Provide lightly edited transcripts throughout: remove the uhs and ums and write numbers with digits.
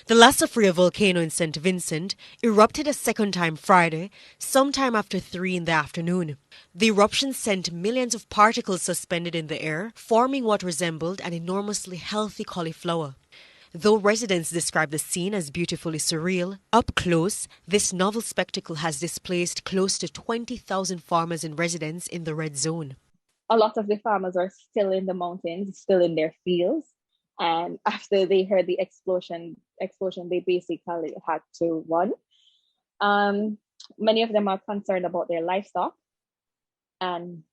The La Sofria volcano in St. Vincent erupted a second time Friday, sometime after 3 in the afternoon. The eruption sent millions of particles suspended in the air, forming what resembled an enormously healthy cauliflower. Though residents describe the scene as beautifully surreal, up close, this novel spectacle has displaced close to 20,000 farmers and residents in the red zone. A lot of the farmers are still in the mountains, still in their fields. And after they heard the explosion, they basically had to run. Many of them are concerned about their livestock, and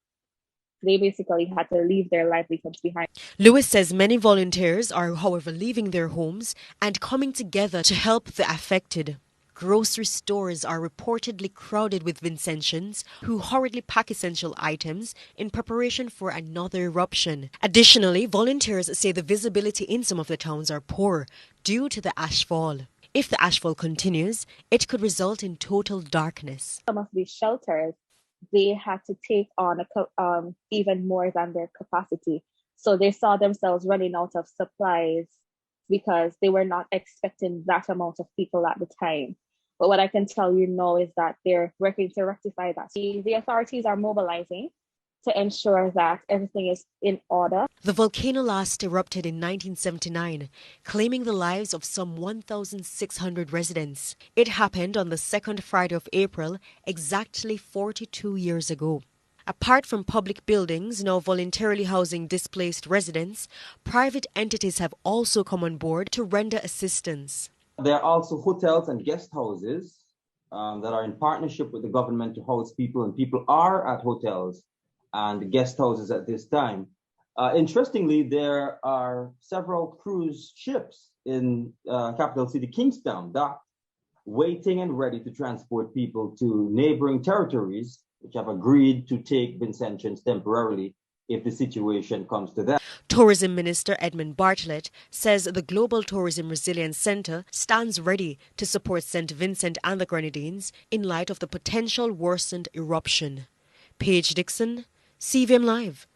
they basically had to leave their livelihoods behind. Lewis says many volunteers are, however, leaving their homes and coming together to help the affected. Grocery stores are reportedly crowded with Vincentians who hurriedly pack essential items in preparation for another eruption. Additionally, volunteers say the visibility in some of the towns are poor due to the ashfall. If the ashfall continues, it could result in total darkness. Some of these shelters, they had to take on even more than their capacity. So they saw themselves running out of supplies because they were not expecting that amount of people at the time. But what I can tell you now is that they're working to rectify that. The authorities are mobilizing to ensure that everything is in order. The volcano last erupted in 1979, claiming the lives of some 1,600 residents. It happened on the second Friday of April, exactly 42 years ago. Apart from public buildings now voluntarily housing displaced residents, private entities have also come on board to render assistance. There are also hotels and guest houses that are in partnership with the government to house people, and people are at hotels and guest houses at this time. Interestingly, there are several cruise ships in capital city Kingstown docked, waiting and ready to transport people to neighboring territories which have agreed to take Vincentians temporarily if the situation comes to that. Tourism Minister Edmund Bartlett says the Global Tourism Resilience Centre stands ready to support St. Vincent and the Grenadines in light of the potential worsened eruption. Paige Dixon, CVM Live.